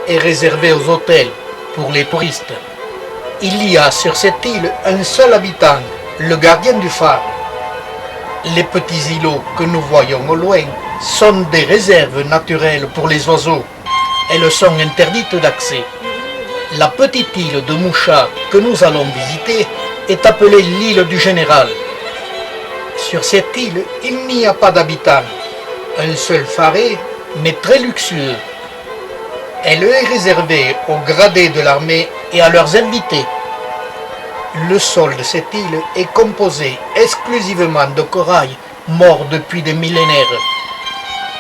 est réservé aux hôtels pour les touristes. Il y a sur cette île un seul habitant, le gardien du phare. Les petits îlots que nous voyons au loin sont des réserves naturelles pour les oiseaux. Elles sont interdites d'accès. La petite île de Moucha que nous allons visiter est appelée l'île du Général. Sur cette île, il n'y a pas d'habitants. Un seul pharet, mais très luxueux. Elle est réservée aux gradés de l'armée et à leurs invités. Le sol de cette île est composé exclusivement de corail mort depuis des millénaires.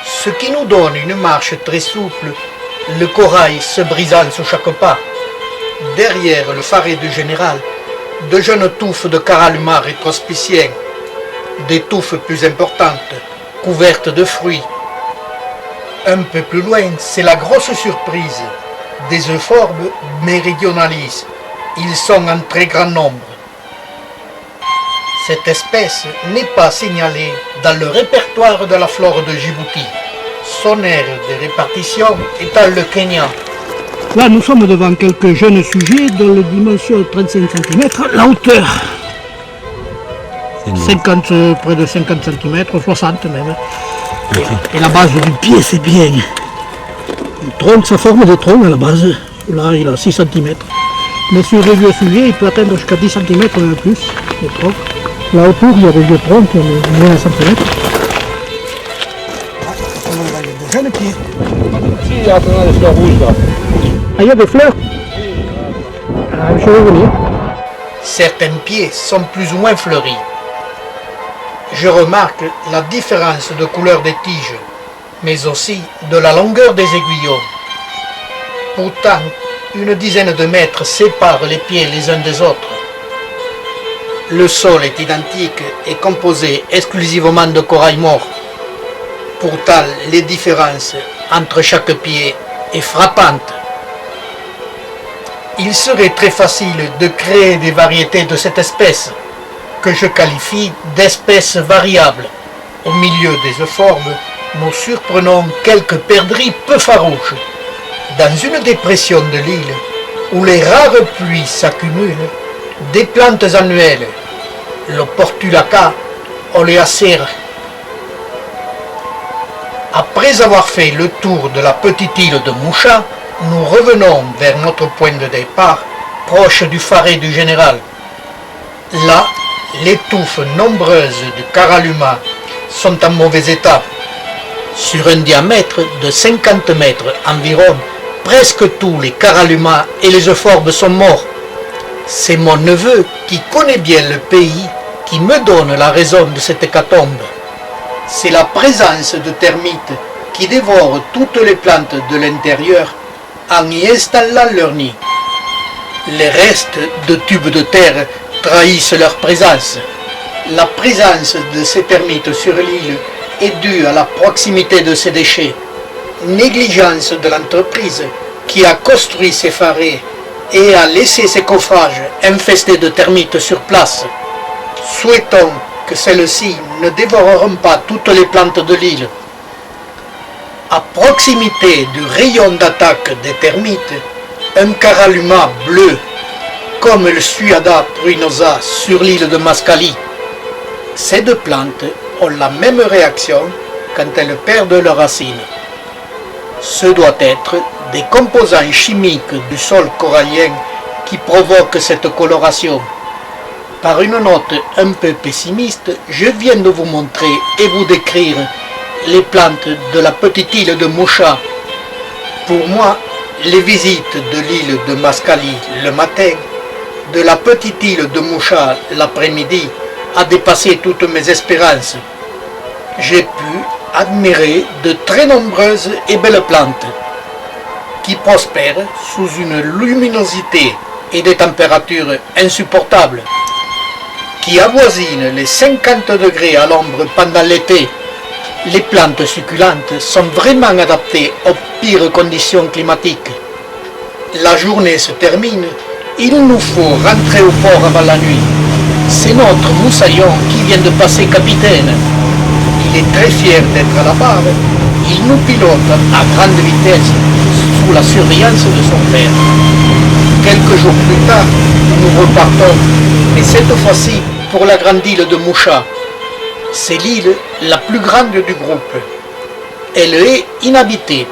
Ce qui nous donne une marche très souple, le corail se brisant sous chaque pas. Derrière le pharet du général, de jeunes touffes de caraluma rétrospiciens, des touffes plus importantes, couvertes de fruits. Un peu plus loin, c'est la grosse surprise, des euphorbes méridionalis. Ils sont en très grand nombre. Cette espèce n'est pas signalée dans le répertoire de la flore de Djibouti. Son aire de répartition est dans le Kenya. Là, nous sommes devant quelques jeunes sujets dont la dimension est 35 cm, la hauteur 50, près de 50 cm, 60 même. Et la base du pied, c'est bien. Le tronc, sa forme de tronc à la base, là, il a 6 cm. Mais sur les vieux sujets, il peut atteindre jusqu'à 10 cm plus, le tronc. Là autour, il y a des vieux troncs qui ont moins d'un centimètre. On a des jeunes pieds. Si, il y a des fleurs rouges là. Ah, il y a des fleurs. Ah, je vais venir. Certains pieds sont plus ou moins fleuris. Je remarque la différence de couleur des tiges, mais aussi de la longueur des aiguillons. Pourtant, une dizaine de mètres séparent les pieds les uns des autres. Le sol est identique et composé exclusivement de corail mort. Pourtant, les différences entre chaque pied est frappante. Il serait très facile de créer des variétés de cette espèce, que je qualifie d'espèces variables. Au milieu des euphorbes, nous surprenons quelques perdrix peu farouches. Dans une dépression de l'île, où les rares pluies s'accumulent, des plantes annuelles, le Portulaca oleacea. Après avoir fait le tour de la petite île de Moucha, nous revenons vers notre point de départ, proche du pharet du général. Là, les touffes nombreuses de caraluma sont en mauvais état. Sur un diamètre de 50 mètres environ, presque tous les caraluma et les euphorbes sont morts. C'est mon neveu, qui connaît bien le pays, qui me donne la raison de cette hécatombe. C'est la présence de termites qui dévorent toutes les plantes de l'intérieur en y installant leur nid. Les restes de tubes de terre trahissent leur présence. La présence de ces termites sur l'île est due à la proximité de ces déchets. Négligence de l'entreprise qui a construit ces pharets et a laissé ces coffrages infestés de termites sur place. Souhaitons que celles-ci ne dévoreront pas toutes les plantes de l'île. À proximité du rayon d'attaque des termites, un caraluma bleu, comme le Suada pruinosa sur l'île de Mascali. Ces deux plantes ont la même réaction quand elles perdent leurs racines. Ce doit être des composants chimiques du sol corallien qui provoquent cette coloration. Par une note un peu pessimiste, je viens de vous montrer et vous décrire les plantes de la petite île de Moucha. Pour moi, les visites de l'île de Mascali le matin, de la petite île de Moucha l'après-midi, a dépassé toutes mes espérances. J'ai pu admirer de très nombreuses et belles plantes qui prospèrent sous une luminosité et des températures insupportables, qui avoisinent les 50 degrés à l'ombre pendant l'été. Les plantes succulentes sont vraiment adaptées aux pires conditions climatiques. La journée se termine, il nous faut rentrer au port avant la nuit. C'est notre moussaillon qui vient de passer capitaine. Il est très fier d'être à la barre. Il nous pilote à grande vitesse sous la surveillance de son père. Quelques jours plus tard, nous repartons, mais cette fois-ci pour la grande île de Moucha. C'est l'île la plus grande du groupe. Elle est inhabitée.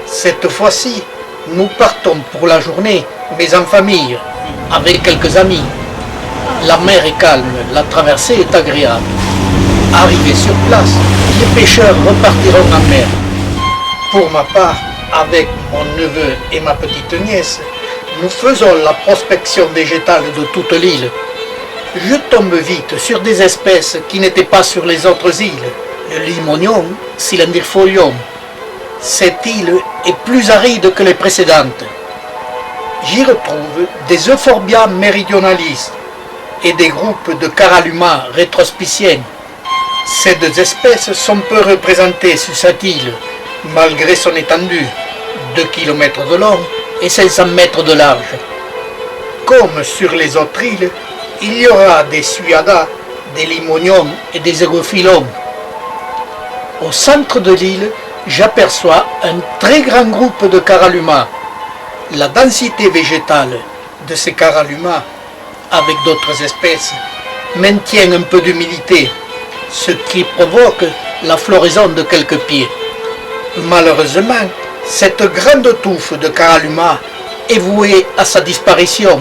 Cette fois-ci, nous partons pour la journée, mais en famille, avec quelques amis. La mer est calme, la traversée est agréable. Arrivés sur place, les pêcheurs repartiront en mer. Pour ma part, avec mon neveu et ma petite nièce, nous faisons la prospection végétale de toute l'île. Je tombe vite sur des espèces qui n'étaient pas sur les autres îles. Le limonium cylindrifolium. Cette île est plus aride que les précédentes. J'y retrouve des Euphorbia meridionalis et des groupes de Caralluma rétrospiciens. Ces deux espèces sont peu représentées sur cette île, malgré son étendue, 2 km de long et 500 mètres de large. Comme sur les autres îles, il y aura des suiadas, des limoniums et des érophyllums. Au centre de l'île, j'aperçois un très grand groupe de Caralluma. La densité végétale de ces Caralluma, avec d'autres espèces, maintient un peu d'humidité, ce qui provoque la floraison de quelques pieds. Malheureusement, cette grande touffe de Caralluma est vouée à sa disparition,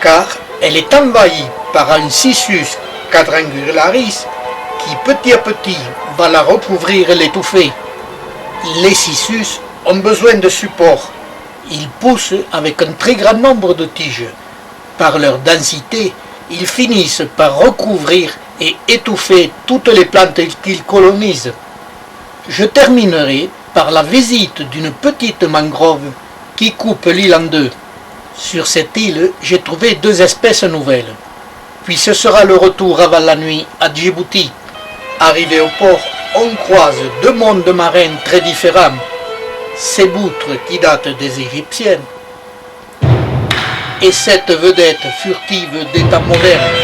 car elle est envahie par un Cissus quadrangularis qui petit à petit va la recouvrir et l'étouffer. Les Cissus ont besoin de support. Ils poussent avec un très grand nombre de tiges. Par leur densité, ils finissent par recouvrir et étouffer toutes les plantes qu'ils colonisent. Je terminerai par la visite d'une petite mangrove qui coupe l'île en deux. Sur cette île, j'ai trouvé 2 espèces nouvelles. Puis ce sera le retour avant la nuit à Djibouti. Arrivé au port, on croise 2 mondes marins très différents. Ces boutres qui datent des Égyptiennes et cette vedette furtive des temps modernes.